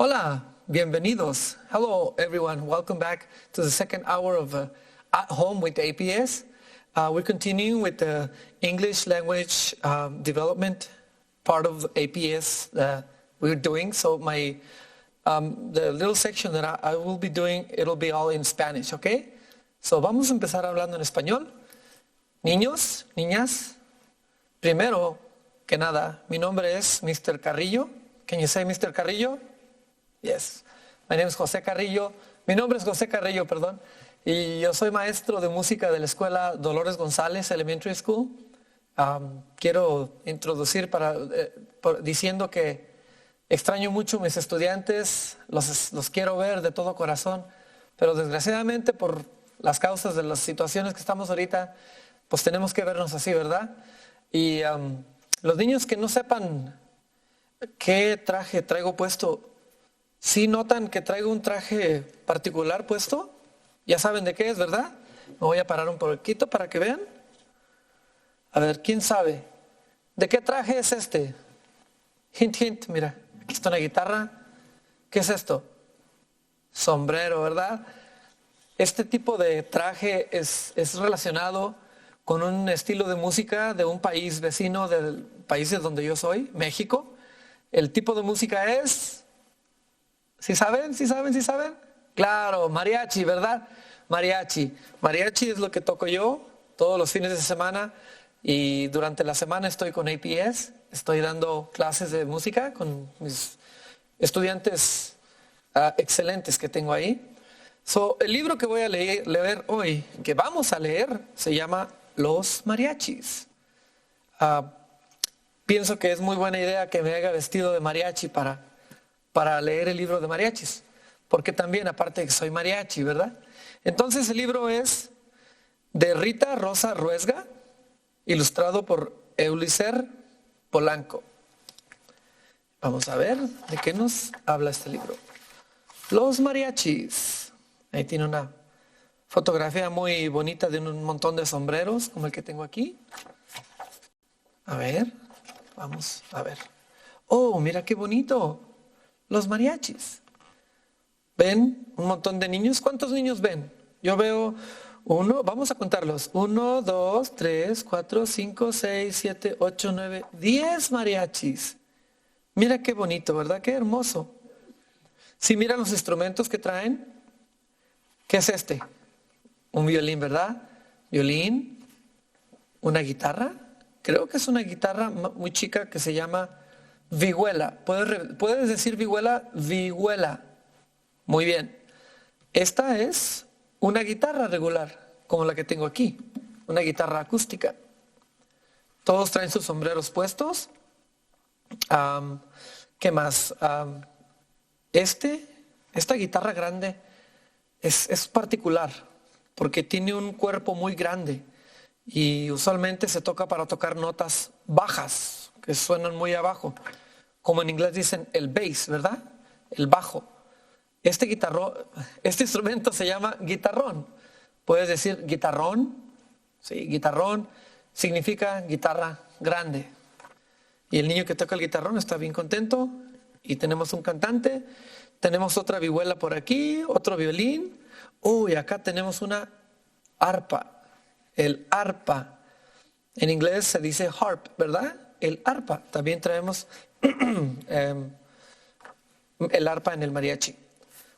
Hola, bienvenidos. Hello, everyone. Welcome back to the second hour of At Home with APS. We're continuing with the English language development part of APS that we're doing. So the little section that I will be doing, it'll be all in Spanish, okay? So vamos a empezar hablando en español. Niños, niñas, primero que nada, mi nombre es Mr. Carrillo. Can you say Mr. Carrillo? Yes. My name is José Carrillo. Mi nombre es José Carrillo, perdón. Y yo soy maestro de música de la escuela Dolores González Elementary School. Quiero introducir diciendo que extraño mucho a mis estudiantes, los quiero ver de todo corazón, pero desgraciadamente por las causas de las situaciones que estamos ahorita, pues tenemos que vernos así, ¿verdad? Y los niños que no sepan qué traje traigo puesto, ¿sí notan que traigo un traje particular puesto? Ya saben de qué es, ¿verdad? Me voy a parar un poquito para que vean. A ver, ¿quién sabe? ¿De qué traje es este? Hint, hint, mira, aquí está una guitarra. ¿Qué es esto? Sombrero, ¿verdad? Este tipo de traje es relacionado con un estilo de música de un país vecino del país de donde yo soy, México. El tipo de música es... ¿Sí saben? ¿Sí saben? ¿Sí saben? Claro, mariachi, ¿verdad? Mariachi. Mariachi es lo que toco yo todos los fines de semana y durante la semana estoy con APS, estoy dando clases de música con mis estudiantes excelentes que tengo ahí. El libro que voy a leer hoy, que vamos a leer, se llama Los mariachis. Pienso que es muy buena idea que me haga vestido de mariachi para leer el libro de mariachis, porque también aparte de que soy mariachi, ¿verdad? Entonces el libro es de Rita Rosa Ruesga, ilustrado por Eulicer Polanco. Vamos a ver de qué nos habla este libro. Los mariachis. Ahí tiene una fotografía muy bonita de un montón de sombreros, como el que tengo aquí. A ver, vamos a ver. Oh, mira qué bonito. Los mariachis. ¿Ven un montón de niños? ¿Cuántos niños ven? Yo veo uno, vamos a contarlos. 1, 2, 3, 4, 5, 6, 7, 8, 9, 10 mariachis. Mira qué bonito, ¿verdad? Qué hermoso. Si miran los instrumentos que traen, ¿qué es este? Un violín, ¿verdad? Violín, una guitarra. Creo que es una guitarra muy chica que se llama vihuela. ¿Puedes decir vihuela? Vihuela. Muy bien. Esta es una guitarra regular, como la que tengo aquí. Una guitarra acústica. Todos traen sus sombreros puestos. ¿Qué más? Esta guitarra grande es particular porque tiene un cuerpo muy grande y usualmente se toca para tocar notas bajas que suenan muy abajo, como en inglés dicen el bass, ¿verdad? El bajo. Este instrumento se llama guitarrón. Puedes decir guitarrón. Sí, guitarrón significa guitarra grande. Y el niño que toca el guitarrón está bien contento. Y tenemos un cantante. Tenemos otra vihuela por aquí, otro violín. Y acá tenemos una arpa. El arpa. En inglés se dice harp, ¿verdad? El arpa. También traemos el arpa en el mariachi.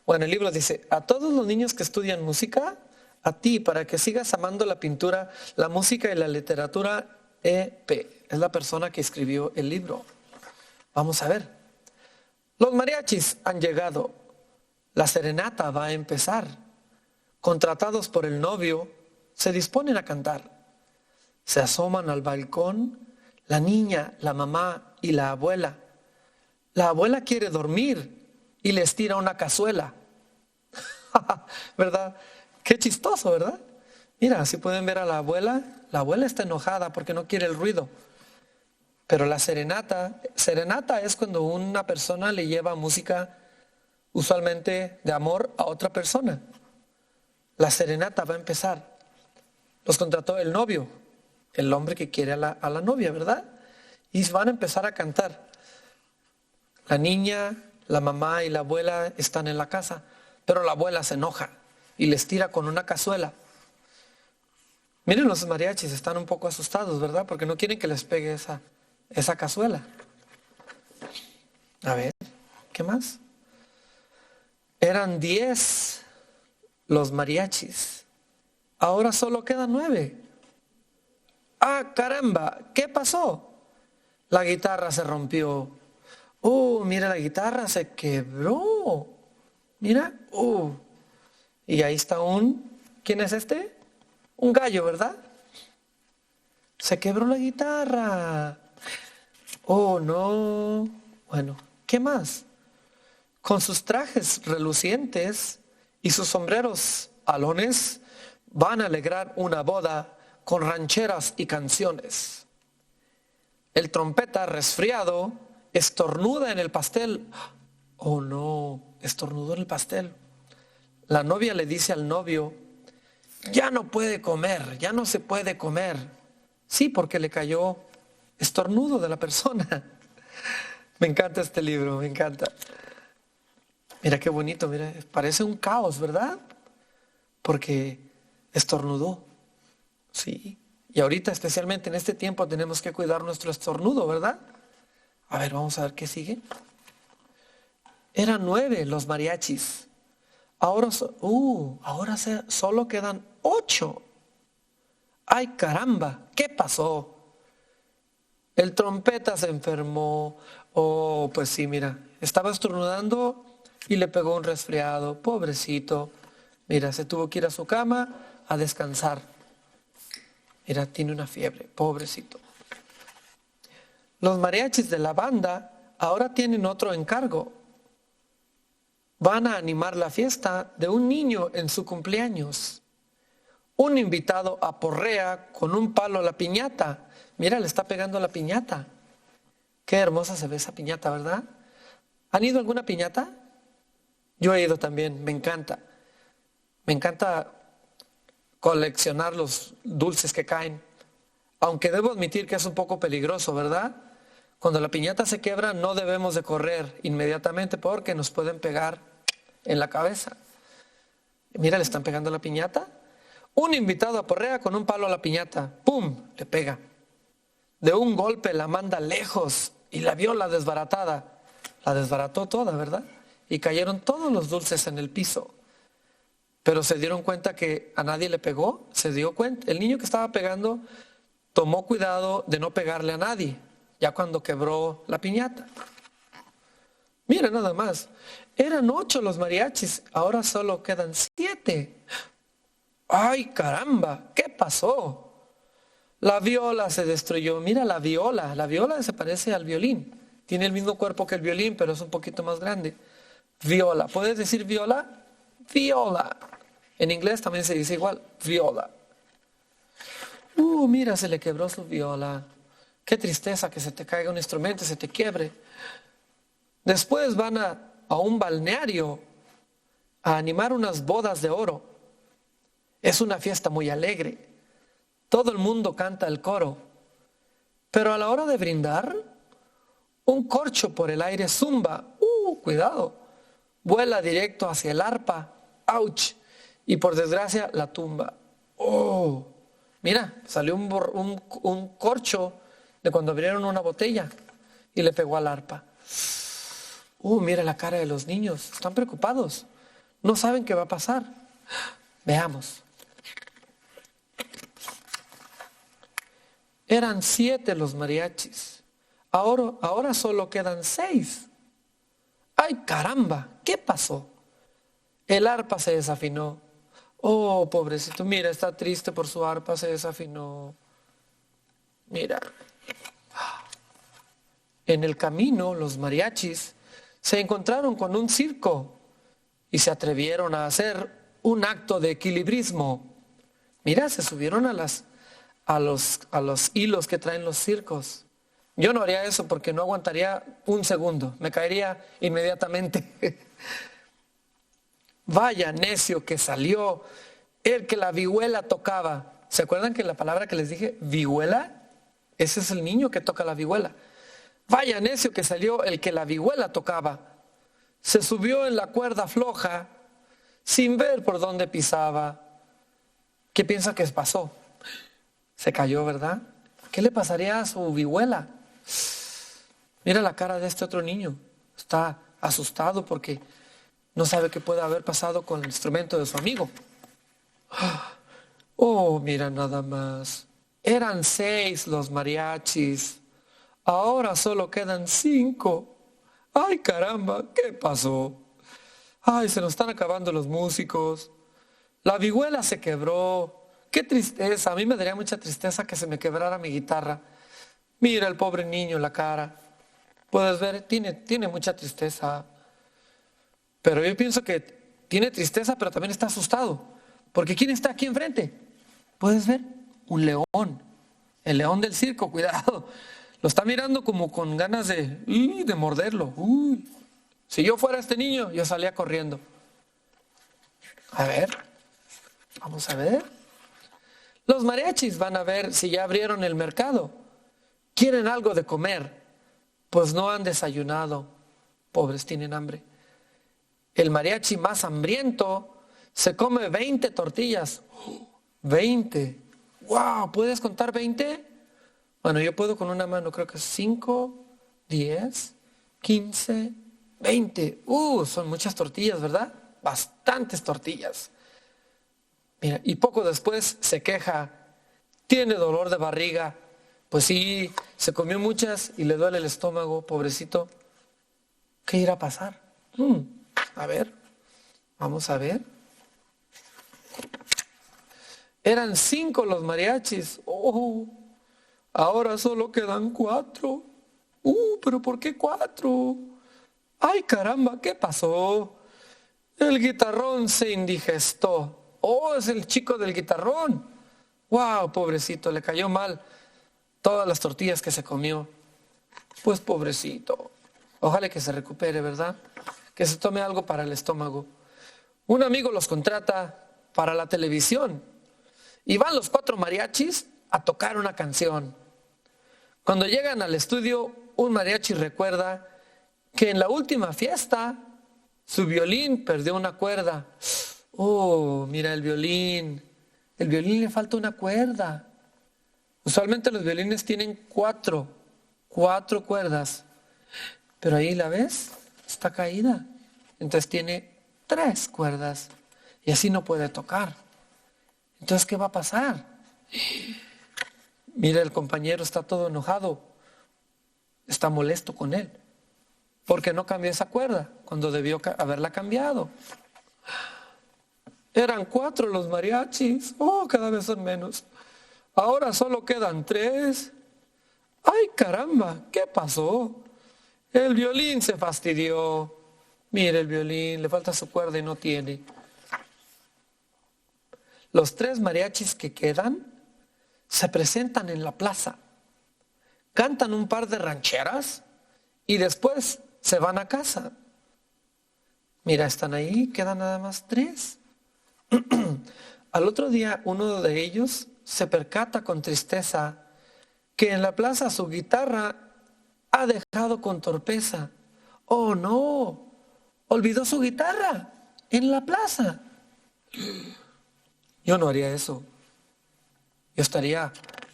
Bueno, el libro dice: a todos los niños que estudian música, a ti, para que sigas amando la pintura, la música y la literatura, E.P. Es la persona que escribió el libro. Vamos a ver. Los mariachis han llegado. La serenata va a empezar. Contratados por el novio, se disponen a cantar. Se asoman al balcón la niña, la mamá y la abuela. La abuela quiere dormir y les tira una cazuela. ¿Verdad? Qué chistoso, ¿verdad? Mira, si pueden ver a la abuela está enojada porque no quiere el ruido. Pero la serenata es cuando una persona le lleva música usualmente de amor a otra persona. La serenata va a empezar. Los contrató el novio, el hombre que quiere a la novia, ¿verdad? Y van a empezar a cantar. La niña, La mamá y la abuela están en la casa, pero la abuela se enoja y les tira con una cazuela. Miren, los mariachis están un poco asustados, ¿verdad? Porque no quieren que les pegue esa cazuela. A ver, ¿qué más? Eran 10 los mariachis. Ahora solo quedan 9. ¡Ah, caramba! ¿Qué pasó? La guitarra se rompió. Mira, la guitarra se quebró. Mira, y ahí está ¿quién es este? Un gallo, ¿verdad? Se quebró la guitarra. Oh, no. Bueno, ¿qué más? Con sus trajes relucientes y sus sombreros alones, van a alegrar una boda con rancheras y canciones. El trompeta resfriado estornuda en el pastel. Oh no, estornudó en el pastel. La novia le dice al novio, ya no puede comer, ya no se puede comer. Sí, porque le cayó estornudo de la persona. Me encanta este libro, me encanta. Mira qué bonito, mira, parece un caos, ¿verdad? Porque estornudó. Sí. Y ahorita, especialmente en este tiempo, tenemos que cuidar nuestro estornudo, ¿verdad? A ver, vamos a ver qué sigue. Eran 9 los mariachis. Ahora solo quedan 8. ¡Ay, caramba! ¿Qué pasó? El trompeta se enfermó. Oh, pues sí, mira, estaba estornudando y le pegó un resfriado. Pobrecito. Mira, se tuvo que ir a su cama a descansar. Mira, tiene una fiebre, pobrecito. Los mariachis de la banda ahora tienen otro encargo. Van a animar la fiesta de un niño en su cumpleaños. Un invitado aporrea con un palo a la piñata. Mira, le está pegando a la piñata. Qué hermosa se ve esa piñata, ¿verdad? ¿Han ido a alguna piñata? Yo he ido también, me encanta. Me encanta coleccionar los dulces que caen. Aunque debo admitir que es un poco peligroso, ¿verdad? Cuando la piñata se quiebra no debemos de correr inmediatamente porque nos pueden pegar en la cabeza. Mira, le están pegando a la piñata. Un invitado aporrea con un palo a la piñata. ¡Pum! Le pega. De un golpe la manda lejos y la viola desbaratada. La desbarató toda, ¿verdad? Y cayeron todos los dulces en el piso. Pero se dieron cuenta que a nadie le pegó. Se dio cuenta. El niño que estaba pegando tomó cuidado de no pegarle a nadie. Ya cuando quebró la piñata. Mira nada más. Eran 8 los mariachis. Ahora solo quedan 7. ¡Ay, caramba! ¿Qué pasó? La viola se destruyó. Mira la viola. La viola se parece al violín. Tiene el mismo cuerpo que el violín, pero es un poquito más grande. Viola. ¿Puedes decir viola? Viola. En inglés también se dice igual. Viola. Mira, se le quebró su viola. Qué tristeza que se te caiga un instrumento y se te quiebre. Después van a un balneario a animar unas bodas de oro. Es una fiesta muy alegre. Todo el mundo canta el coro. Pero a la hora de brindar, un corcho por el aire zumba. Cuidado. Vuela directo hacia el arpa. ¡Auch! Y por desgracia la tumba. Mira, salió un corcho de cuando abrieron una botella y le pegó al arpa. Mira la cara de los niños. Están preocupados. No saben qué va a pasar. Veamos. Eran 7 los mariachis. Ahora solo quedan 6. ¡Ay, caramba! ¿Qué pasó? El arpa se desafinó. Pobrecito. Mira, está triste por su arpa, se desafinó. Mira. En el camino, los mariachis se encontraron con un circo y se atrevieron a hacer un acto de equilibrismo. Mira, se subieron a los hilos que traen los circos. Yo no haría eso porque no aguantaría un segundo, me caería inmediatamente. Vaya necio que salió el que la vihuela tocaba. ¿Se acuerdan que la palabra que les dije, vihuela? Ese es el niño que toca la vihuela. Vaya necio que salió el que la vihuela tocaba. Se subió en la cuerda floja sin ver por dónde pisaba. ¿Qué piensa que pasó? Se cayó, ¿verdad? ¿Qué le pasaría a su vihuela? Mira la cara de este otro niño. Está asustado porque no sabe qué puede haber pasado con el instrumento de su amigo. Oh, mira nada más. Eran 6 los mariachis. Ahora solo quedan 5. Ay, caramba, ¿qué pasó? Ay, se nos están acabando los músicos. La vihuela se quebró. Qué tristeza. A mí me daría mucha tristeza que se me quebrara mi guitarra. Mira el pobre niño en la cara. Puedes ver, tiene mucha tristeza. Pero yo pienso que tiene tristeza, pero también está asustado. Porque ¿quién está aquí enfrente? ¿Puedes ver? Un león. El león del circo, cuidado. Lo está mirando como con ganas de morderlo. Uy. Si yo fuera este niño, yo salía corriendo. A ver, vamos a ver. Los mariachis van a ver si ya abrieron el mercado. Quieren algo de comer, pues no han desayunado. Pobres, tienen hambre. El mariachi más hambriento se come 20 tortillas. 20. ¡Wow! ¿Puedes contar 20? Bueno, yo puedo con una mano, creo que 5, 10, 15, 20. Son muchas tortillas, ¿verdad? Bastantes tortillas. Mira, y poco después se queja, tiene dolor de barriga. Pues sí, se comió muchas y le duele el estómago, pobrecito. ¿Qué irá a pasar? A ver, vamos a ver. Eran 5 los mariachis. Oh, ahora solo quedan 4. Pero ¿por qué 4? Ay, caramba, ¿qué pasó? El guitarrón se indigestó. Oh, es el chico del guitarrón. Wow, pobrecito, le cayó mal todas las tortillas que se comió. Pues pobrecito. Ojalá que se recupere, ¿verdad? Que se tome algo para el estómago. Un amigo los contrata para la televisión. Y van los 4 mariachis a tocar una canción. Cuando llegan al estudio, un mariachi recuerda que en la última fiesta su violín perdió una cuerda. Oh, mira el violín. El violín le falta una cuerda. Usualmente los violines tienen 4 cuerdas. Pero ahí la ves, está caída. Entonces tiene 3 cuerdas. Y así no puede tocar. Entonces, ¿qué va a pasar? Mira, el compañero está todo enojado. Está molesto con él. Porque no cambió esa cuerda cuando debió haberla cambiado. Eran 4 los mariachis. Oh, cada vez son menos. Ahora solo quedan 3. Ay, caramba, ¿qué pasó? El violín se fastidió. Mire el violín, le falta su cuerda y no tiene. Los 3 mariachis que quedan se presentan en la plaza, cantan un par de rancheras y después se van a casa. Mira, están ahí, quedan nada más 3. Al otro día uno de ellos se percata con tristeza que en la plaza su guitarra ha dejado con torpeza. ¡Oh, no! Olvidó su guitarra en la plaza. Yo no haría eso. Yo estaría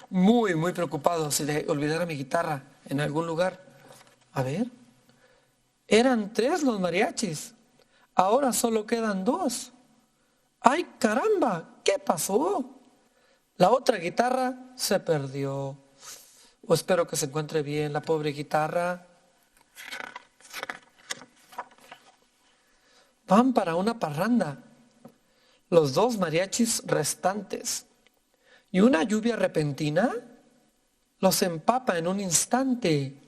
muy, muy preocupado si olvidara mi guitarra en algún lugar. A ver, eran 3 los mariachis. Ahora solo quedan 2. ¡Ay, caramba! ¿Qué pasó? La otra guitarra se perdió. Espero que se encuentre bien la pobre guitarra. Van para una parranda los 2 mariachis restantes. Y una lluvia repentina los empapa en un instante.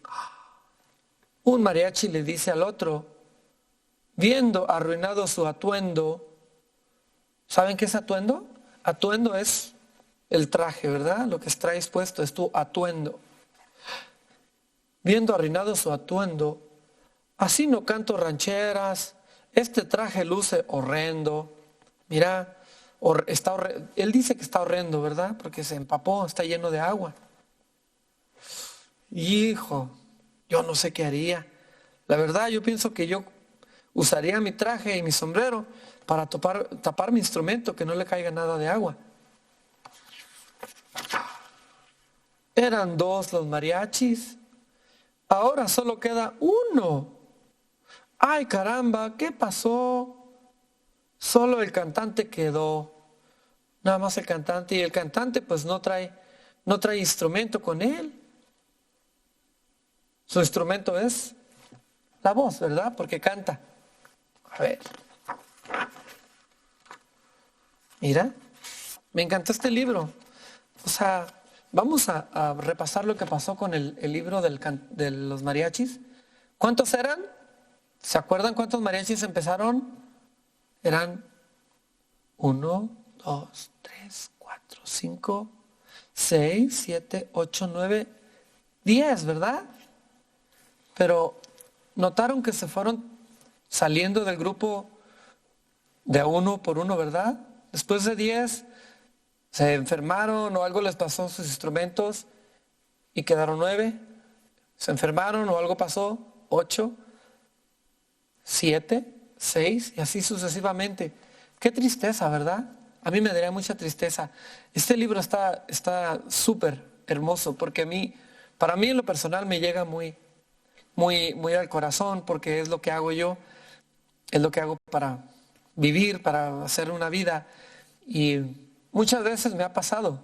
Un mariachi le dice al otro, viendo arruinado su atuendo. ¿Saben qué es atuendo? Atuendo es el traje, ¿verdad? Lo que traes puesto es tu atuendo. Viendo arruinado su atuendo, así no canto rancheras, este traje luce horrendo. Mira, él dice que está horrendo, ¿verdad? Porque se empapó, está lleno de agua. Hijo, yo no sé qué haría. La verdad, yo pienso que yo usaría mi traje y mi sombrero para tapar mi instrumento, que no le caiga nada de agua. Eran 2 los mariachis. Ahora solo queda 1. Ay, caramba, ¿qué pasó? Solo el cantante quedó. Nada más el cantante. Y el cantante pues no trae instrumento con él. Su instrumento es la voz, ¿verdad? Porque canta. A ver. Mira, me encantó este libro. O sea, vamos a repasar lo que pasó con el libro de los mariachis. ¿Cuántos eran? ¿Se acuerdan cuántos mariachis empezaron? Eran 1, 2, 3, 4, 5, 6, 7, 8, 9, 10, ¿verdad? Pero notaron que se fueron saliendo del grupo de 1 por 1, ¿verdad? Después de 10 se enfermaron o algo les pasó a sus instrumentos y quedaron 9. Se enfermaron o algo pasó, 8, 7, 6 y así sucesivamente. Qué tristeza, ¿verdad? A mí me daría mucha tristeza. Este libro está súper hermoso porque para mí en lo personal me llega muy al corazón, porque es lo que hago yo, es lo que hago para vivir, para hacer una vida. Y muchas veces me ha pasado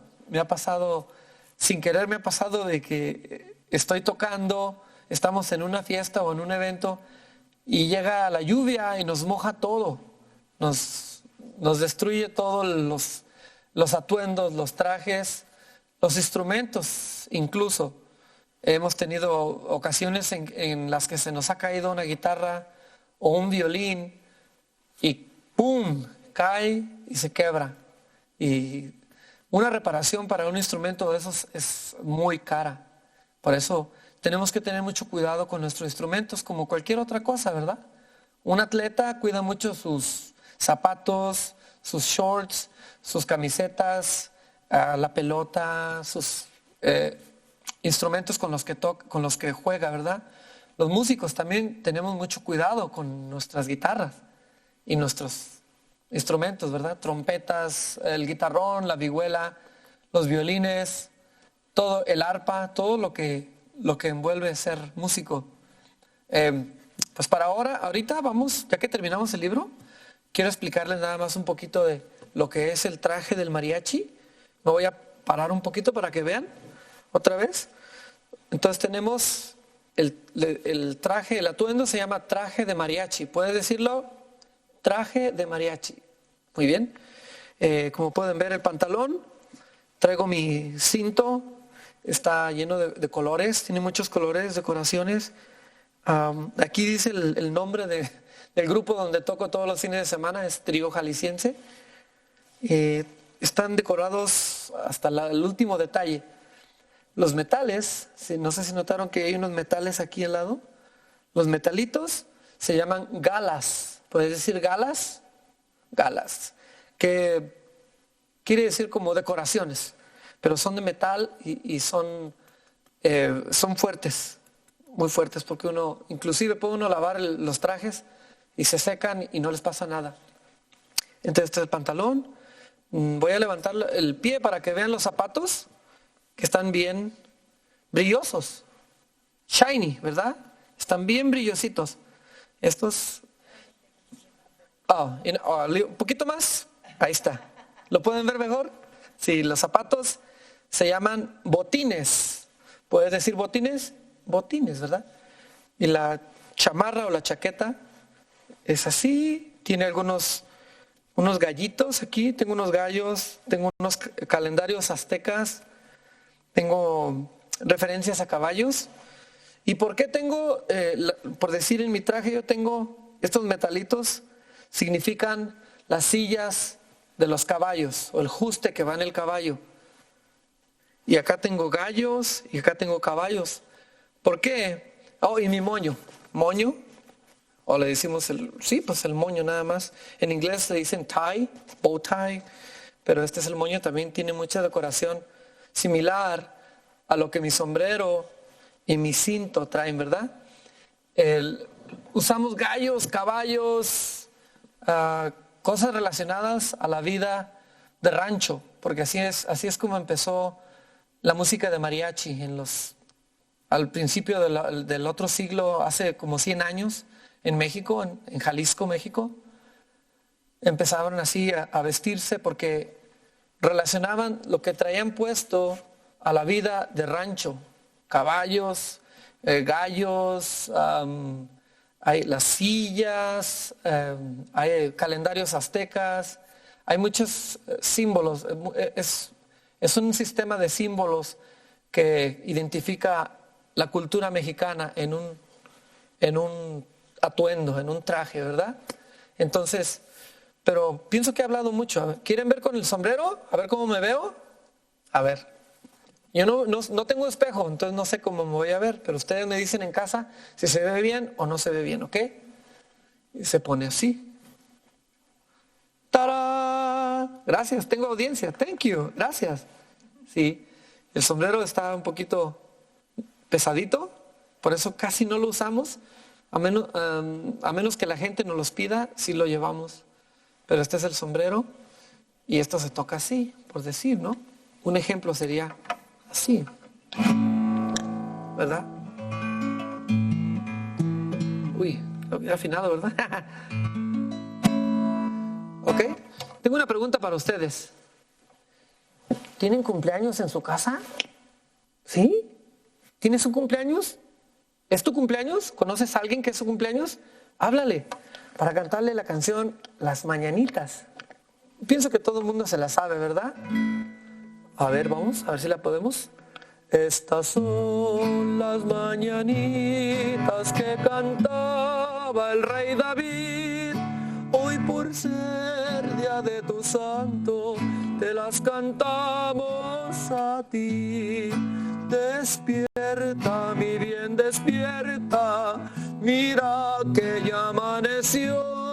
sin querer, me ha pasado de que estoy tocando, estamos en una fiesta o en un evento y llega la lluvia y nos moja todo, nos destruye todos los atuendos, los trajes, los instrumentos incluso. Hemos tenido ocasiones en las que se nos ha caído una guitarra o un violín y ¡pum! Cae y se quebra. Y una reparación para un instrumento de esos es muy cara. Por eso tenemos que tener mucho cuidado con nuestros instrumentos, como cualquier otra cosa, ¿verdad? Un atleta cuida mucho sus zapatos, sus shorts, sus camisetas, la pelota, sus instrumentos con los que juega, ¿verdad? Los músicos también tenemos mucho cuidado con nuestras guitarras y nuestros instrumentos, ¿verdad? Trompetas, el guitarrón, la vihuela, los violines, todo, el arpa, todo lo que envuelve ser músico. Pues ahorita vamos, ya que terminamos el libro, quiero explicarles nada más un poquito de lo que es el traje del mariachi. Me voy a parar un poquito para que vean otra vez. Entonces tenemos el traje, el atuendo se llama traje de mariachi. ¿Puedes decirlo? Traje de mariachi. Muy bien. Como pueden ver, el pantalón, traigo mi cinto, está lleno de colores, tiene muchos colores, decoraciones. Aquí dice el nombre del grupo donde toco todos los fines de semana, es Trío Jalisciense. Están decorados hasta el último detalle. Los metales, no sé si notaron que hay unos metales aquí al lado. Los metalitos se llaman galas. ¿Puedes decir galas? Galas. Que quiere decir como decoraciones. Pero son de metal y son fuertes. Muy fuertes porque inclusive puede uno lavar los trajes y se secan y no les pasa nada. Entonces este es el pantalón. Voy a levantar el pie para que vean los zapatos, que están bien brillosos, shiny, ¿verdad? Están bien brillositos. Estos, un poquito más, ahí está. ¿Lo pueden ver mejor? Sí, los zapatos se llaman botines. ¿Puedes decir botines? Botines, ¿verdad? Y la chamarra o la chaqueta es así, tiene unos gallitos aquí, tengo unos gallos, tengo unos calendarios aztecas, tengo referencias a caballos. ¿Y por qué tengo, por decir en mi traje, yo tengo estos metalitos? Significan las sillas de los caballos o el juste que va en el caballo. Y acá tengo gallos y acá tengo caballos. ¿Por qué? Y mi moño. ¿Moño? O le decimos el moño nada más. En inglés le dicen tie, bow tie, pero este es el moño, también tiene mucha decoración similar a lo que mi sombrero y mi cinto traen, ¿verdad? usamos gallos, caballos, cosas relacionadas a la vida de rancho, porque así es como empezó la música de mariachi al principio del otro siglo, hace como 100 años, en México, en Jalisco, México. Empezaron así a vestirse porque relacionaban lo que traían puesto a la vida de rancho, caballos, gallos, hay las sillas, hay calendarios aztecas, hay muchos símbolos, es un sistema de símbolos que identifica la cultura mexicana en un atuendo, en un traje, ¿verdad? Entonces, pero pienso que he hablado mucho. ¿Quieren ver con el sombrero? A ver cómo me veo. A ver. Yo no tengo espejo, entonces no sé cómo me voy a ver, pero ustedes me dicen en casa si se ve bien o no se ve bien, ¿ok? Y se pone así. ¡Tarán! Gracias, tengo audiencia. Thank you, gracias. Sí, el sombrero está un poquito pesadito, por eso casi no lo usamos, a menos que la gente nos los pida, sí lo llevamos. Pero este es el sombrero y esto se toca así, por decir, ¿no? Un ejemplo sería así, ¿verdad? Uy, lo había afinado, ¿verdad? ¿Ok? Tengo una pregunta para ustedes. ¿Tienen cumpleaños en su casa? ¿Sí? ¿Tienes un cumpleaños? ¿Es tu cumpleaños? ¿Conoces a alguien que es su cumpleaños? Háblale para cantarle la canción Las Mañanitas. Pienso que todo el mundo se la sabe, ¿verdad? A ver, vamos, a ver si la podemos. Estas son las mañanitas que cantaba el rey David. Hoy por ser día de tu santo, te las cantamos a ti. Despierta, mi bien, despierta, mira que ya amaneció.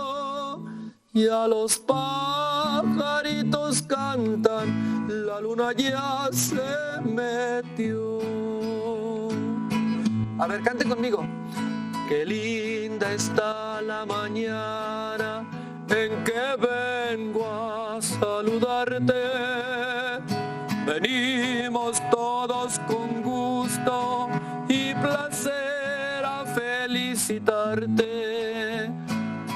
Y a los pajaritos cantan, la luna ya se metió. A ver, canten conmigo. Qué linda está la mañana en que vengo a saludarte. Venimos todos con gusto y placer a felicitarte.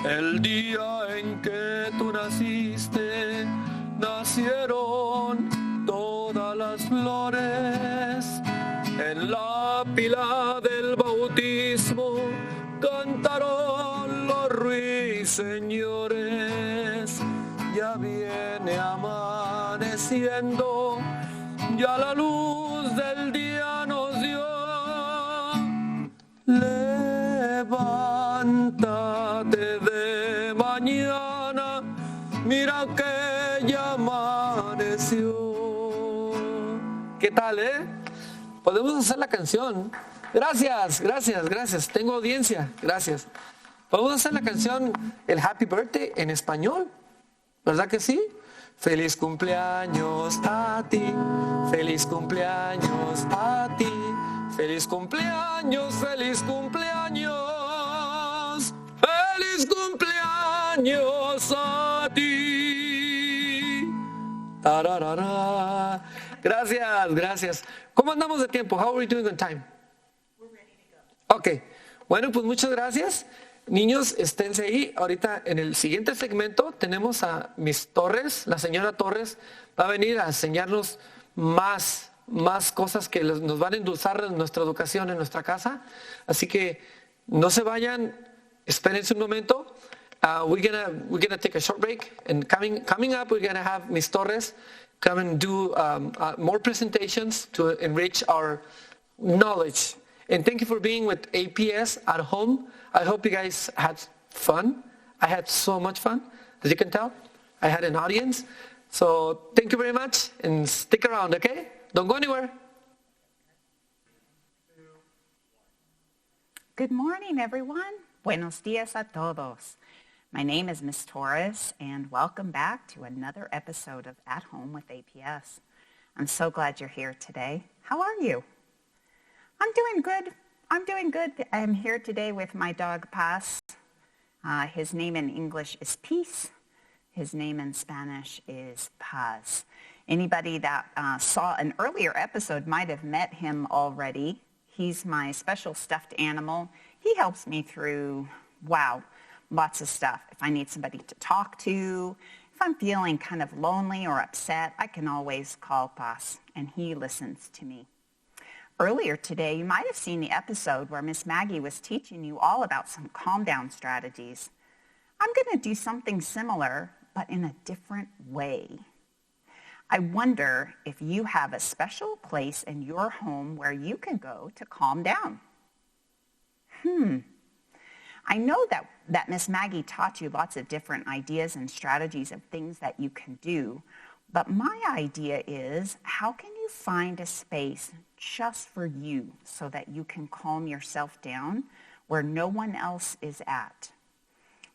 El día en que tú naciste, nacieron todas las flores. En la pila del bautismo cantaron los ruiseñores. Ya viene amaneciendo, ya la luz del día nos dio. Levántate de mañana, mira que ya amaneció. ¿Qué tal, Podemos hacer la canción. Gracias. Tengo audiencia. Gracias. Podemos hacer la canción, el Happy Birthday, en español. ¿Verdad que sí? Feliz cumpleaños a ti. Feliz cumpleaños a ti. Feliz cumpleaños, feliz cumpleaños. Feliz cumpleaños a ti. Tararara. Gracias. ¿Cómo andamos de tiempo? How are we doing on time? We're ready to go. Ok. Bueno, pues muchas gracias. Niños, esténse ahí. Ahorita en el siguiente segmento tenemos a Miss Torres. La señora Torres va a venir a enseñarnos más cosas que nos van a endulzar nuestra educación en nuestra casa. Así que no se vayan, espérense un momento. We're gonna take a short break, and coming up, we're gonna have Miss Torres come and do more presentations to enrich our knowledge. And thank you for being with APS at home. I hope you guys had fun. I had so much fun. As you can tell, I had an audience. So thank you very much, and stick around, okay? Don't go anywhere. Good morning, everyone. Buenos días a todos. My name is Miss Torres, and welcome back to another episode of At Home with APS. I'm so glad you're here today. How are you? I'm doing good. I'm doing good. I'm here today with my dog Paz. His name in English is Peace. His name in Spanish is Paz. Anybody that saw an earlier episode might have met him already. He's my special stuffed animal. He helps me through, lots of stuff. If I need somebody to talk to, if I'm feeling kind of lonely or upset, I can always call Paz, and he listens to me. Earlier today, you might have seen the episode where Miss Maggie was teaching you all about some calm down strategies. I'm going to do something similar, but in a different way. I wonder if you have a special place in your home where you can go to calm down. I know that Miss Maggie taught you lots of different ideas and strategies of things that you can do, but my idea is, how can you find a space just for you so that you can calm yourself down where no one else is at?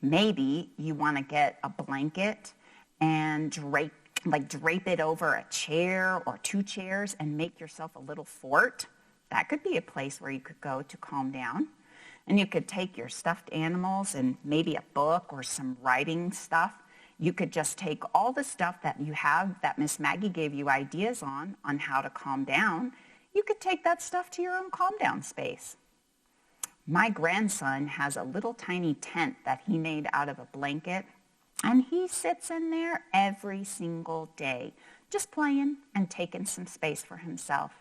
Maybe you want to get a blanket and drape it over a chair or two chairs and make yourself a little fort. That could be a place where you could go to calm down. And you could take your stuffed animals and maybe a book or some writing stuff. You could just take all the stuff that you have that Miss Maggie gave you ideas on how to calm down. You could take that stuff to your own calm down space. My grandson has a little tiny tent that he made out of a blanket, and he sits in there every single day, just playing and taking some space for himself.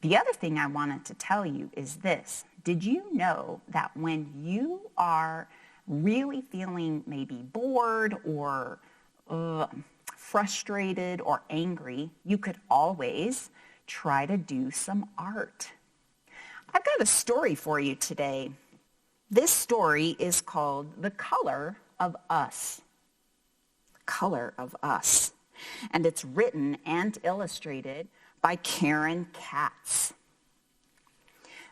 The other thing I wanted to tell you is this. Did you know that when you are really feeling maybe bored or frustrated or angry, you could always try to do some art? I've got a story for you today. This story is called The Color of Us. The Color of Us. And it's written and illustrated by Karen Katz.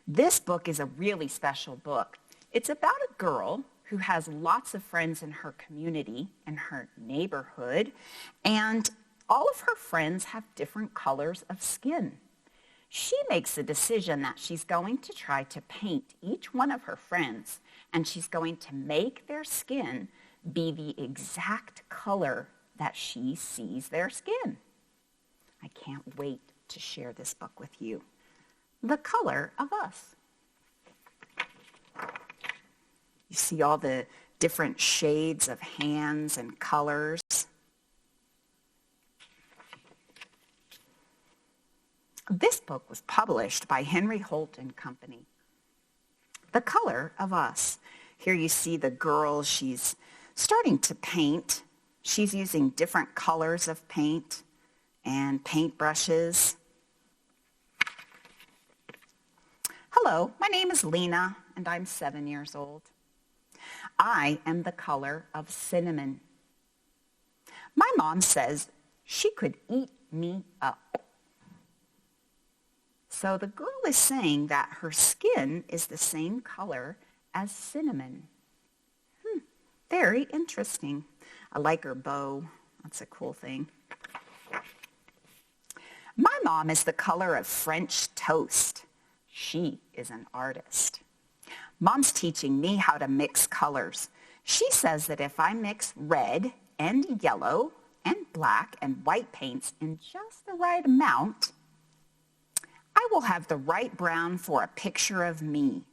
This book is a really special book. It's about a girl who has lots of friends in her community, in her neighborhood, and all of her friends have different colors of skin. She makes a decision that she's going to try to paint each one of her friends, and she's going to make their skin be the exact color that she sees their skin. I can't wait to share this book with you. The Color of Us. You see all the different shades of hands and colors. This book was published by Henry Holt and Company. The Color of Us. Here you see the girl, she's starting to paint. She's using different colors of paint and paintbrushes. Hello, my name is Lena, and I'm 7 years old. I am the color of cinnamon. My mom says she could eat me up. So the girl is saying that her skin is the same color as cinnamon. Very interesting. I like her bow. That's a cool thing. My mom is the color of French toast. She is an artist. Mom's teaching me how to mix colors. She says that if I mix red and yellow and black and white paints in just the right amount, I will have the right brown for a picture of me.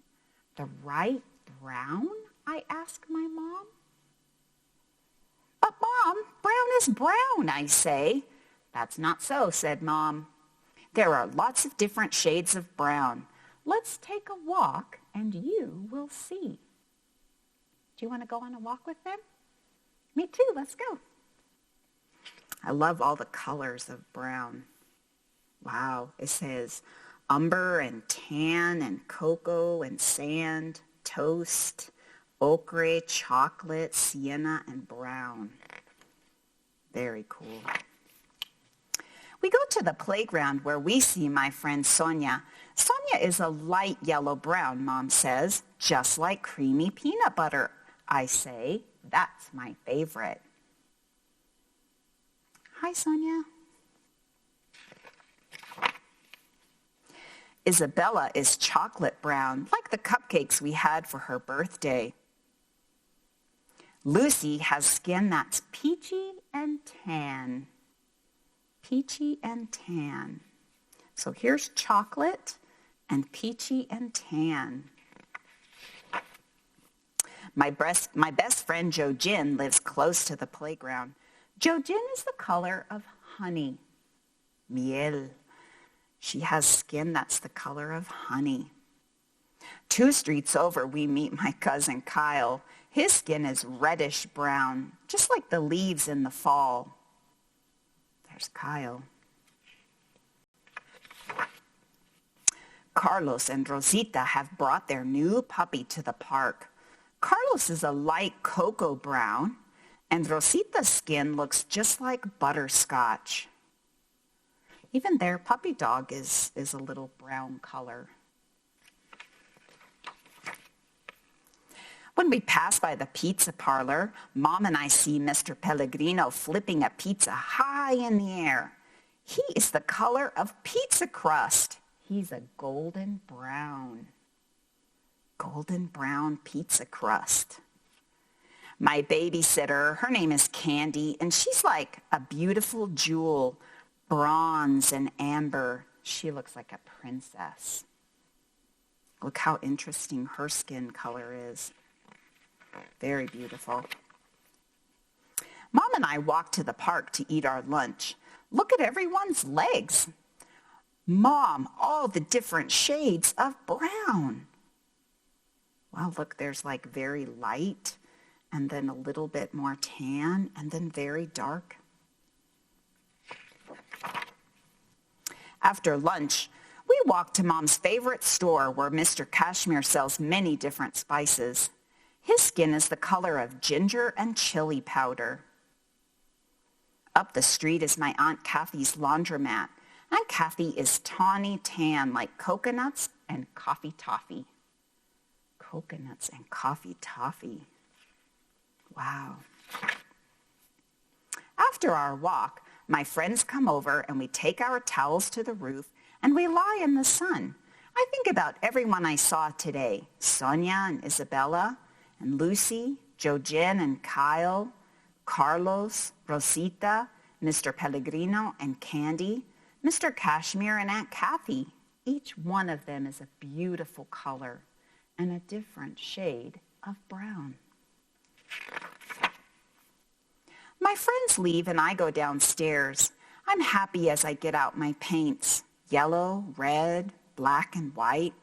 The right brown? I ask my mom. But Mom, brown is brown, I say. That's not so, said Mom. There are lots of different shades of brown. Let's take a walk and you will see. Do you want to go on a walk with them? Me too, let's go. I love all the colors of brown. Wow, it says umber and tan and cocoa and sand, toast, ochre, chocolate, sienna, and brown. Very cool. We go to the playground where we see my friend Sonia. Sonia is a light yellow-brown, Mom says, just like creamy peanut butter. I say, that's my favorite. Hi, Sonia. Isabella is chocolate brown, like the cupcakes we had for her birthday. Lucy has skin that's peachy and tan. Peachy and tan. So here's chocolate and peachy and tan. My best friend Jo Jin lives close to the playground. Jo Jin is the color of honey. Miel. She has skin that's the color of honey. 2 streets over, we meet my cousin Kyle. His skin is reddish brown, just like the leaves in the fall. There's Kyle. Carlos and Rosita have brought their new puppy to the park. Carlos is a light cocoa brown, and Rosita's skin looks just like butterscotch. Even their puppy dog is a little brown color. When we pass by the pizza parlor, Mom and I see Mr. Pellegrino flipping a pizza high in the air. He is the color of pizza crust. He's a golden brown pizza crust. My babysitter, her name is Candy, and she's like a beautiful jewel, bronze and amber. She looks like a princess. Look how interesting her skin color is. Very beautiful. Mom and I walked to the park to eat our lunch. Look at everyone's legs. Mom, all the different shades of brown. Wow, look, there's like very light, and then a little bit more tan, and then very dark. After lunch, we walked to Mom's favorite store where Mr. Cashmere sells many different spices. His skin is the color of ginger and chili powder. Up the street is my Aunt Kathy's laundromat. Aunt Kathy is tawny tan like coconuts and coffee toffee. Coconuts and coffee toffee. Wow. After our walk, my friends come over and we take our towels to the roof and we lie in the sun. I think about everyone I saw today, Sonia and Isabella, and Lucy, Jo Jin and Kyle, Carlos, Rosita, Mr. Pellegrino and Candy, Mr. Cashmere and Aunt Kathy. Each one of them is a beautiful color and a different shade of brown. My friends leave and I go downstairs. I'm happy as I get out my paints, yellow, red, black, and white.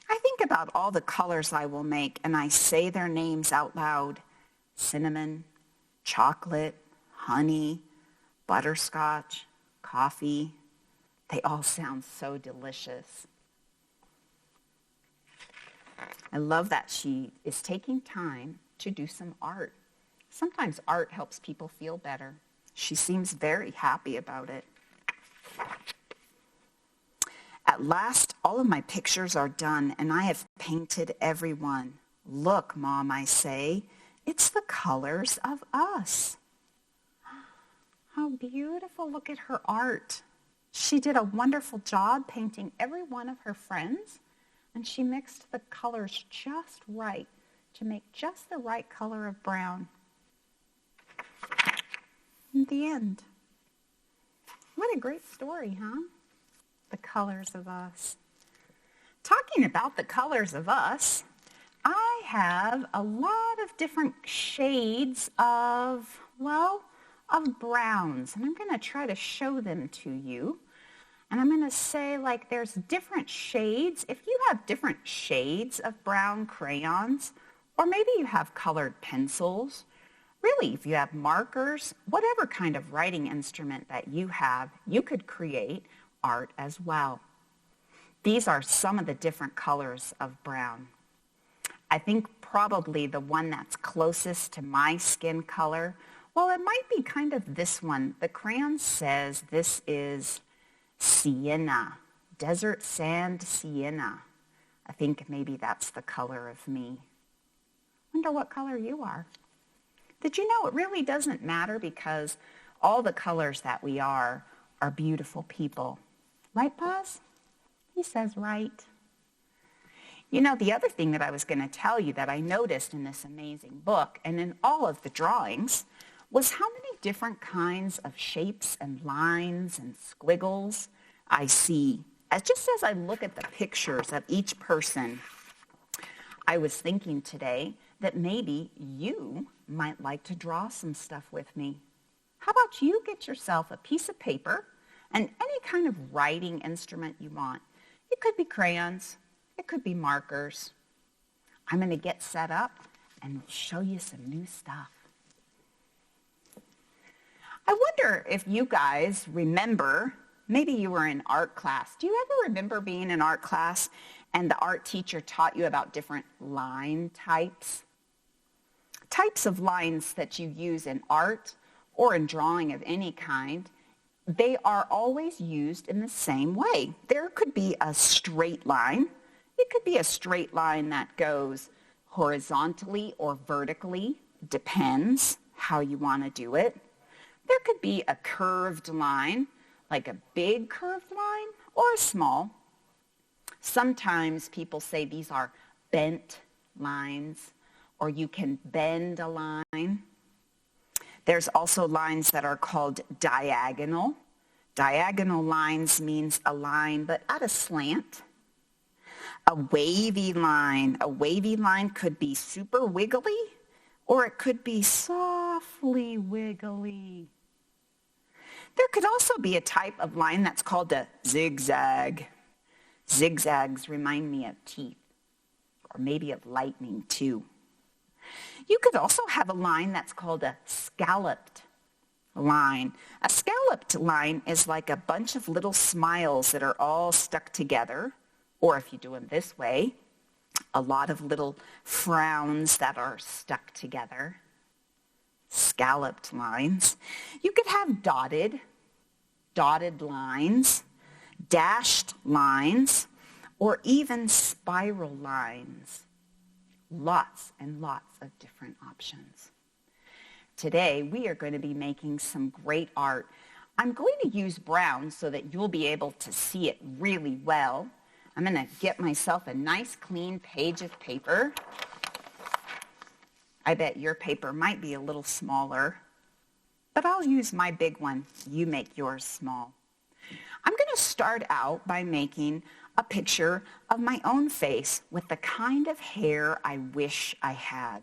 I think about all the colors I will make and I say their names out loud. Cinnamon, chocolate, honey, butterscotch, coffee. They all sound so delicious. I love that she is taking time to do some art. Sometimes art helps people feel better. She seems very happy about it. At last, all of my pictures are done, and I have painted everyone. Look, Mom, I say, it's the colors of us. How beautiful. Look at her art. She did a wonderful job painting every one of her friends, and she mixed the colors just right to make just the right color of brown. In the end. What a great story, huh? The colors of us. Talking about the colors of us, I have a lot of different shades of browns, and I'm going to try to show them to you. And I'm going to say, like, there's different shades. If you have different shades of brown crayons, or maybe you have colored pencils, really, if you have markers, whatever kind of writing instrument that you have, you could create art as well. These are some of the different colors of brown. I think probably the one that's closest to my skin color, well, it might be kind of this one. The crayon says this is sienna, desert sand sienna. I think maybe that's the color of me. Wonder what color you are. Did you know it really doesn't matter because all the colors that we are beautiful people. Right, Paz? He says, right. You know, the other thing that I was going to tell you that I noticed in this amazing book and in all of the drawings was how many different kinds of shapes and lines and squiggles I see. Just as I look at the pictures of each person, I was thinking today that maybe you might like to draw some stuff with me. How about you get yourself a piece of paper and any kind of writing instrument you want. It could be crayons. It could be markers. I'm going to get set up and show you some new stuff. I wonder if you guys remember, maybe you were in art class. Do you ever remember being in art class and the art teacher taught you about different line types? Types of lines that you use in art or in drawing of any kind, they are always used in the same way. There could be a straight line. It could be a straight line that goes horizontally or vertically. Depends how you want to do it. There could be a curved line, like a big curved line or a small. Sometimes people say these are bent lines, or you can bend a line. There's also lines that are called diagonal. Diagonal lines means a line but at a slant. A wavy line. A wavy line could be super wiggly, or it could be softly wiggly. There could also be a type of line that's called a zigzag. Zigzags remind me of teeth, or maybe of lightning too. You could also have a line that's called a scalloped line. A scalloped line is like a bunch of little smiles that are all stuck together, or if you do them this way, a lot of little frowns that are stuck together. Scalloped lines. You could have dotted lines, dashed lines, or even spiral lines. Lots and lots of different options. Today, we are going to be making some great art. I'm going to use brown so that you'll be able to see it really well. I'm going to get myself a nice clean page of paper. I bet your paper might be a little smaller, but I'll use my big one. You make yours small. I'm going to start out by making a picture of my own face with the kind of hair I wish I had.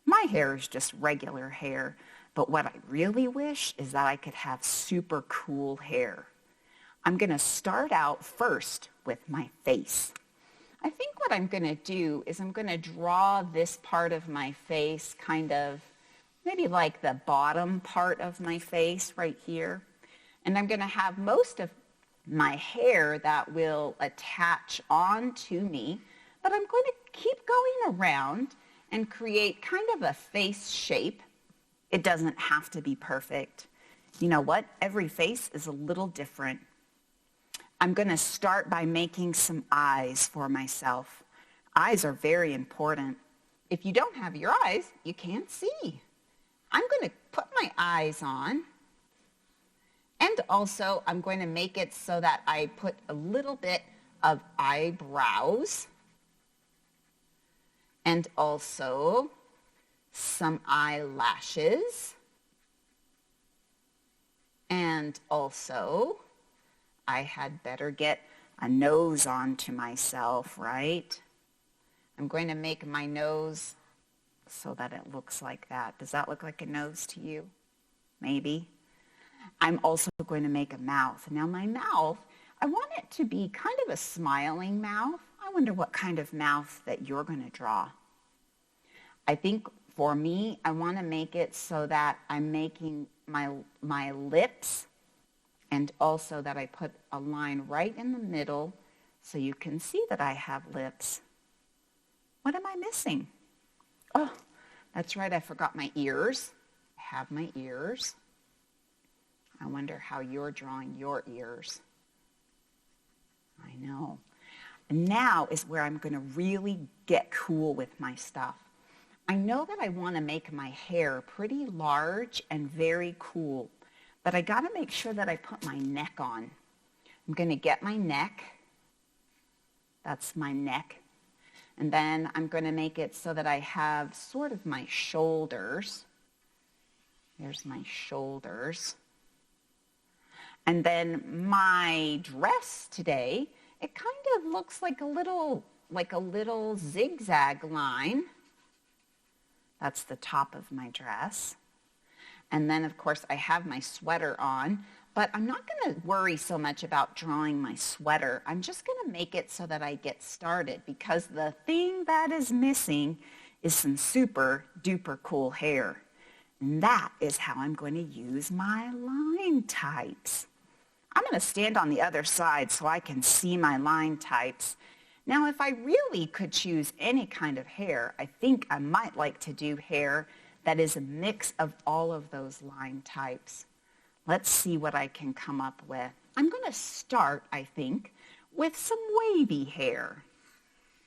My hair is just regular hair, but what I really wish is that I could have super cool hair. I'm going to start out first with my face. I think what I'm going to do is I'm going to draw this part of my face kind of maybe like the bottom part of my face right here. And I'm going to have most of my hair that will attach onto me, but I'm going to keep going around and create kind of a face shape. It doesn't have to be perfect. You know what? Every face is a little different. I'm going to start by making some eyes for myself. Eyes are very important. If you don't have your eyes, you can't see. I'm going to put my eyes on. And also, I'm going to make it so that I put a little bit of eyebrows. And also some eyelashes. And also, I had better get a nose onto myself, right? I'm going to make my nose so that it looks like that. Does that look like a nose to you? Maybe. I'm also going to make a mouth. Now my mouth, I want it to be kind of a smiling mouth. I wonder what kind of mouth that you're going to draw. I think for me, I want to make it so that I'm making my lips, and also that I put a line right in the middle so you can see that I have lips. What am I missing? Oh, that's right, I forgot my ears. I have my ears. I wonder how you're drawing your ears. I know. And now is where I'm going to really get cool with my stuff. I know that I want to make my hair pretty large and very cool, but I got to make sure that I put my neck on. I'm going to get my neck, That's my neck. And then I'm going to make it so that I have sort of my shoulders. There's my shoulders. And then my dress today, it kind of looks like a little zigzag line. That's the top of my dress. And then, of course, I have my sweater on. But I'm not going to worry so much about drawing my sweater. I'm just going to make it so that I get started, because the thing that is missing is some super duper cool hair. And that is how I'm going to use my line types. I'm going to stand on the other side so I can see my line types. Now, if I really could choose any kind of hair, I think I might like to do hair that is a mix of all of those line types. Let's see what I can come up with. I'm going to start, I think, with some wavy hair.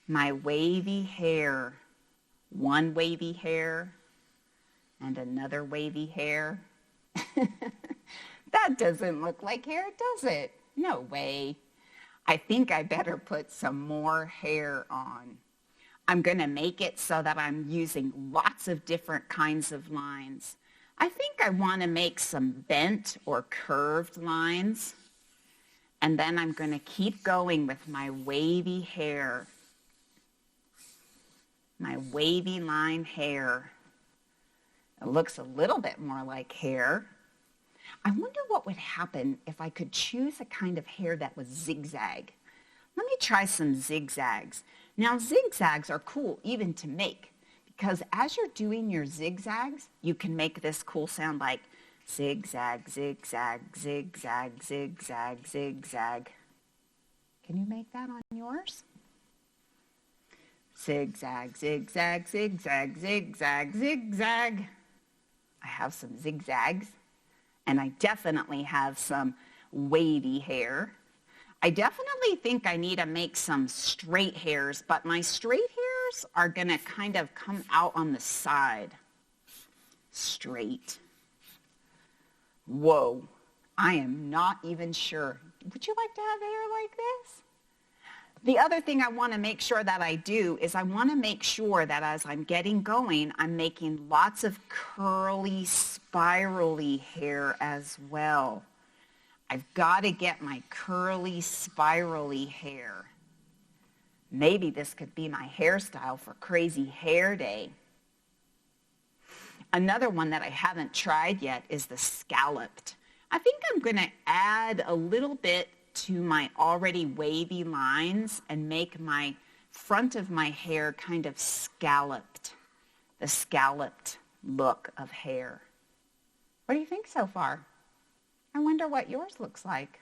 My wavy hair. One wavy hair and another wavy hair. That doesn't look like hair, does it? No way. I think I better put some more hair on. I'm going to make it so that I'm using lots of different kinds of lines. I think I want to make some bent or curved lines. And then I'm going to keep going with my wavy hair. My wavy line hair. It looks a little bit more like hair. I wonder what would happen if I could choose a kind of hair that was zigzag. Let me try some zigzags. Now, zigzags are cool even to make, because as you're doing your zigzags, you can make this cool sound like zigzag, zigzag, zigzag, zigzag, zigzag. Can you make that on yours? Zigzag, zigzag, zigzag, zigzag, zigzag. I have some zigzags, and I definitely have some wavy hair. I definitely think I need to make some straight hairs, but my straight hairs are going to kind of come out on the side. Straight. Whoa, I am not even sure. Would you like to have hair like this? The other thing I want to make sure that I do is I want to make sure that as I'm getting going, I'm making lots of curly, spirally hair as well. I've got to get my curly, spirally hair. Maybe this could be my hairstyle for Crazy Hair Day. Another one that I haven't tried yet is the scalloped. I think I'm going to add a little bit to my already wavy lines and make my front of my hair kind of scalloped, the scalloped look of hair. What do you think so far? I wonder what yours looks like.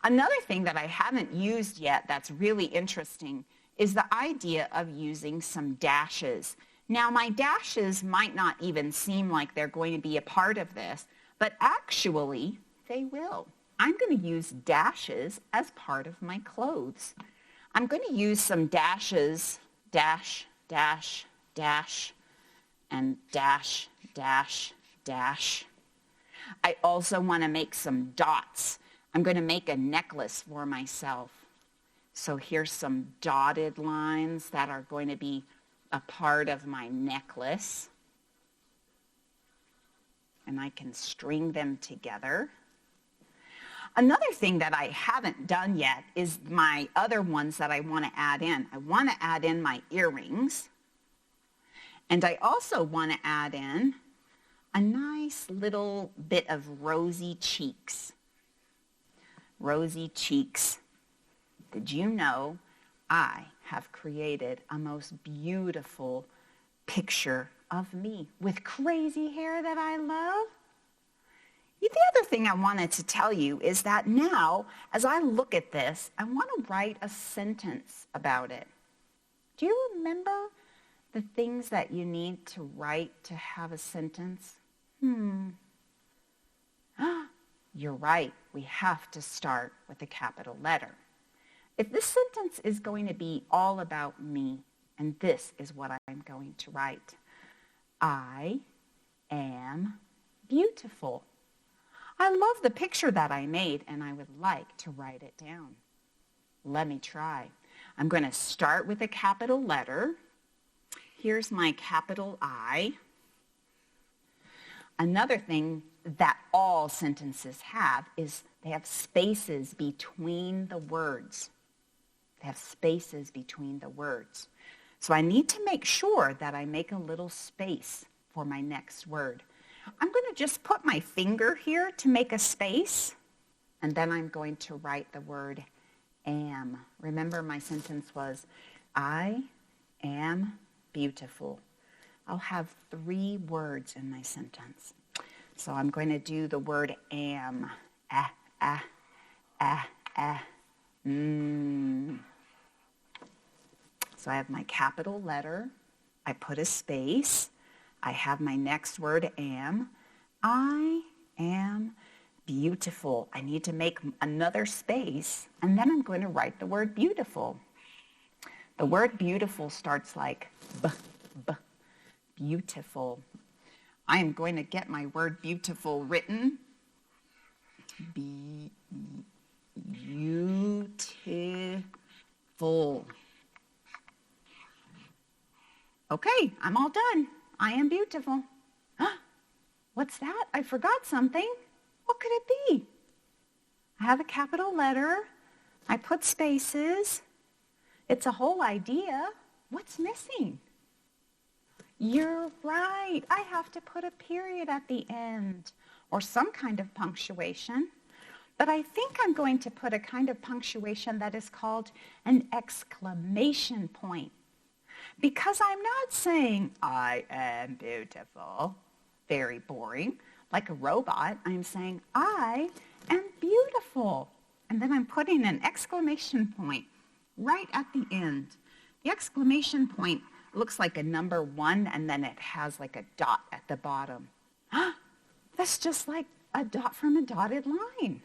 Another thing that I haven't used yet that's really interesting is the idea of using some dashes. Now, my dashes might not even seem like they're going to be a part of this, but actually they will. I'm going to use dashes as part of my clothes. I'm going to use some dashes, dash, dash, dash, and dash, dash, dash. I also want to make some dots. I'm going to make a necklace for myself. So here's some dotted lines that are going to be a part of my necklace. And I can string them together. Another thing that I haven't done yet is my other ones that I want to add in. I want to add in my earrings. And I also want to add in a nice little bit of rosy cheeks. Rosy cheeks. Did you know I have created a most beautiful picture of me with crazy hair that I love? The other thing I wanted to tell you is that now, as I look at this, I want to write a sentence about it. Do you remember the things that you need to write to have a sentence? You're right. We have to start with a capital letter. If this sentence is going to be all about me, and this is what I'm going to write. I am beautiful. I love the picture that I made, and I would like to write it down. Let me try. I'm going to start with a capital letter. Here's my capital I. Another thing that all sentences have is they have spaces between the words. They have spaces between the words. So I need to make sure that I make a little space for my next word. I'm going to just put my finger here to make a space, and then I'm going to write the word am. Remember, my sentence was, I am beautiful. I'll have 3 words in my sentence. So I'm going to do the word am. So I have my capital letter. I put a space. I have my next word am. I am beautiful. I need to make another space, and then I'm going to write the word beautiful. The word beautiful starts like b, beautiful. I am going to get my word beautiful written. Beautiful. Okay, I'm all done. I am beautiful. What's that? I forgot something. What could it be? I have a capital letter. I put spaces. It's a whole idea. What's missing? You're right. I have to put a period at the end or some kind of punctuation. But I think I'm going to put a kind of punctuation that is called an exclamation point. Because I'm not saying, I am beautiful, very boring, like a robot. I'm saying, I am beautiful. And then I'm putting an exclamation point right at the end. The exclamation point looks like a number 1, and then it has like a dot at the bottom. That's just like a dot from a dotted line.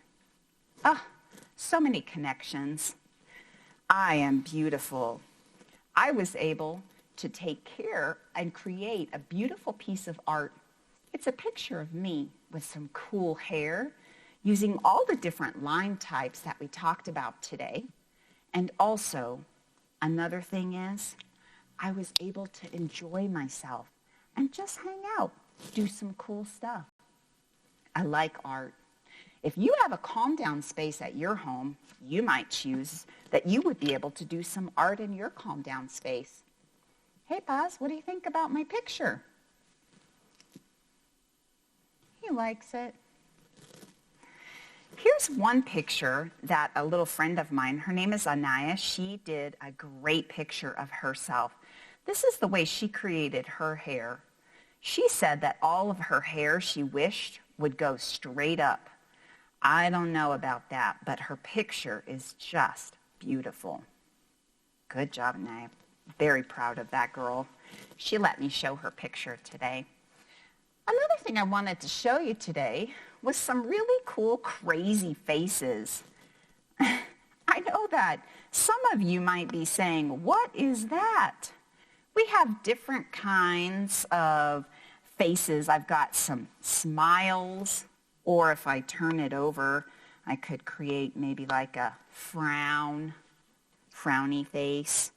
So many connections. I am beautiful. I was able to take care and create a beautiful piece of art. It's a picture of me with some cool hair, using all the different line types that we talked about today. And also, another thing is, I was able to enjoy myself and just hang out, do some cool stuff. I like art. If you have a calm down space at your home, you might choose that you would be able to do some art in your calm down space. Hey, Paz, what do you think about my picture? He likes it. Here's one picture that a little friend of mine, her name is Anaya, she did a great picture of herself. This is the way she created her hair. She said that all of her hair she wished would go straight up. I don't know about that, but her picture is just beautiful. Good job, Anaya. Very proud of that girl. She let me show her picture today. Another thing I wanted to show you today was some really cool, crazy faces. I know that some of you might be saying, what is that? We have different kinds of faces. I've got some smiles, or if I turn it over, I could create maybe like a frowny face.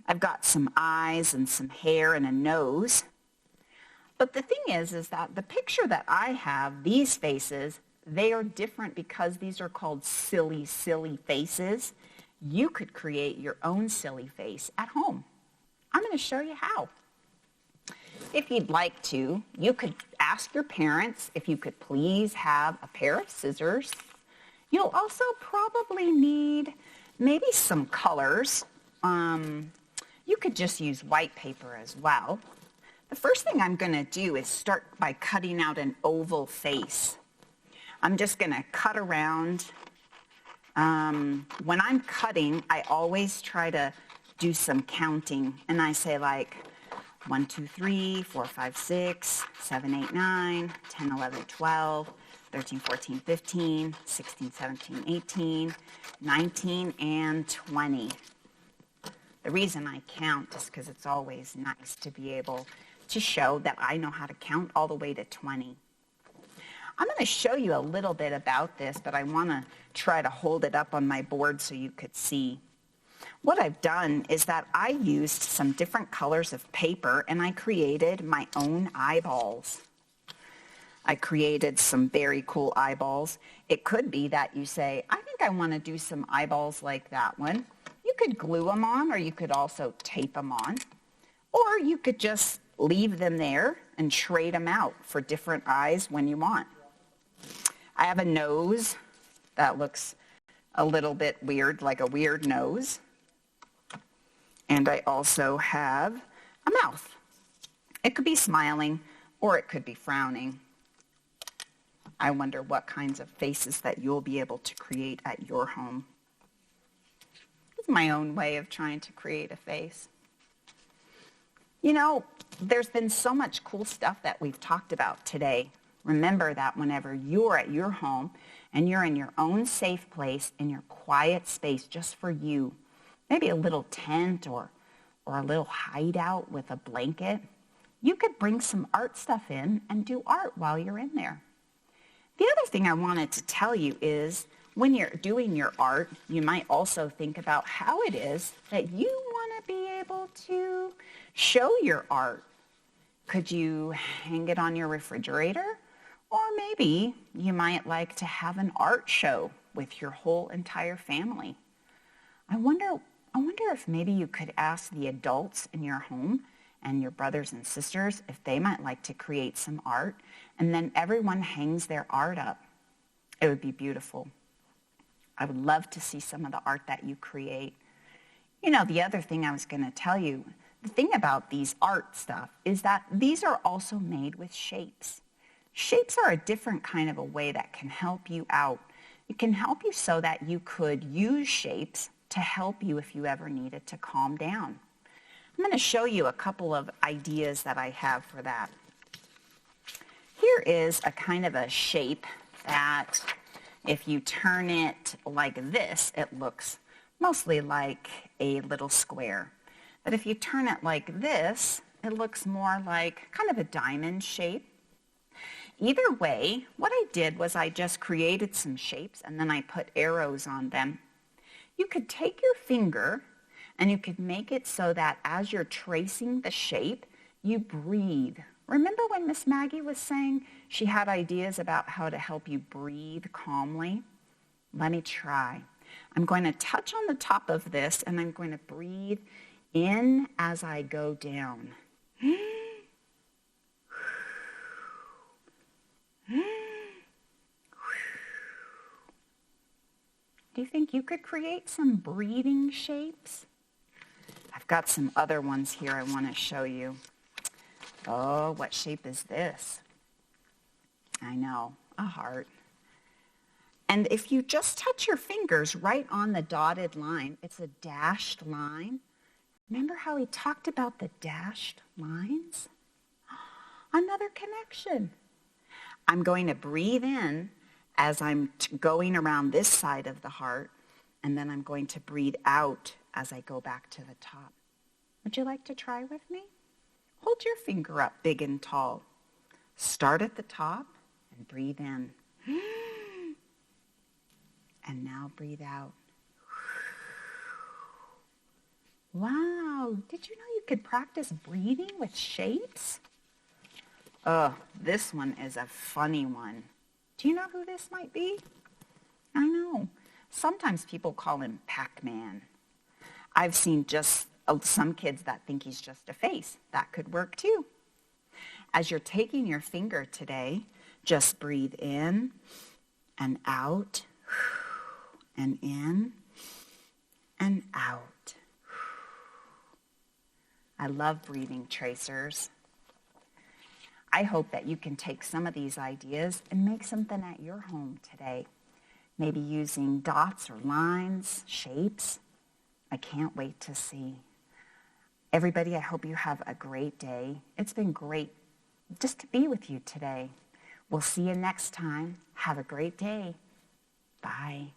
I've got some eyes and some hair and a nose. But the thing is that the picture that I have, these faces, they are different because these are called silly, silly faces. You could create your own silly face at home. I'm going to show you how. If you'd like to, you could ask your parents if you could please have a pair of scissors. You'll also probably need maybe some colors. You could just use white paper as well. The first thing I'm going to do is start by cutting out an oval face. I'm just going to cut around. When I'm cutting, I always try to do some counting, and I say like 1, 2, 3, 4, 5, 6, 7, 8, 9, 10, 11, 12, 13, 14, 15, 16, 17, 18, 19, and 20. The reason I count is because it's always nice to be able to show that I know how to count all the way to 20. I'm going to show you a little bit about this, but I want to try to hold it up on my board so you could see. What I've done is that I used some different colors of paper and I created my own eyeballs. I created some very cool eyeballs. It could be that you say, I think I want to do some eyeballs like that one. You could glue them on, or you could also tape them on. Or you could just leave them there and trade them out for different eyes when you want. I have a nose that looks a little bit weird, like a weird nose. And I also have a mouth. It could be smiling or it could be frowning. I wonder what kinds of faces that you'll be able to create at your home. It's my own way of trying to create a face. You know, there's been so much cool stuff that we've talked about today. Remember that whenever you're at your home and you're in your own safe place, in your quiet space just for you, maybe a little tent or a little hideout with a blanket, you could bring some art stuff in and do art while you're in there. The other thing I wanted to tell you is when you're doing your art, you might also think about how it is that you want to be able to show your art. Could you hang it on your refrigerator? Or maybe you might like to have an art show with your whole entire family. I wonder if maybe you could ask the adults in your home and your brothers and sisters if they might like to create some art, and then everyone hangs their art up. It would be beautiful. I would love to see some of the art that you create. You know, the other thing I was going to tell you, the thing about these art stuff is that these are also made with shapes. Shapes are a different kind of a way that can help you out. It can help you so that you could use shapes to help you if you ever needed to calm down. I'm going to show you a couple of ideas that I have for that. Here is a kind of a shape that if you turn it like this, it looks mostly like a little square. But if you turn it like this, it looks more like kind of a diamond shape. Either way, what I did was I just created some shapes and then I put arrows on them. You could take your finger and you could make it so that as you're tracing the shape, you breathe. Remember when Miss Maggie was saying she had ideas about how to help you breathe calmly? Let me try. I'm going to touch on the top of this and I'm going to breathe in as I go down. Do you think you could create some breathing shapes? I've got some other ones here I want to show you. Oh, what shape is this? I know, a heart. And if you just touch your fingers right on the dotted line, it's a dashed line. Remember how he talked about the dashed lines? Another connection. I'm going to breathe in as I'm going around this side of the heart, and then I'm going to breathe out as I go back to the top. Would you like to try with me? Hold your finger up big and tall. Start at the top and breathe in. And now breathe out. Wow, did you know you could practice breathing with shapes? Oh, this one is a funny one. Do you know who this might be? I know. Sometimes people call him Pac-Man. I've seen just some kids that think he's just a face. That could work too. As you're taking your finger today, just breathe in and out and in and out. I love breathing tracers. I hope that you can take some of these ideas and make something at your home today. Maybe using dots or lines, shapes. I can't wait to see. Everybody, I hope you have a great day. It's been great just to be with you today. We'll see you next time. Have a great day. Bye.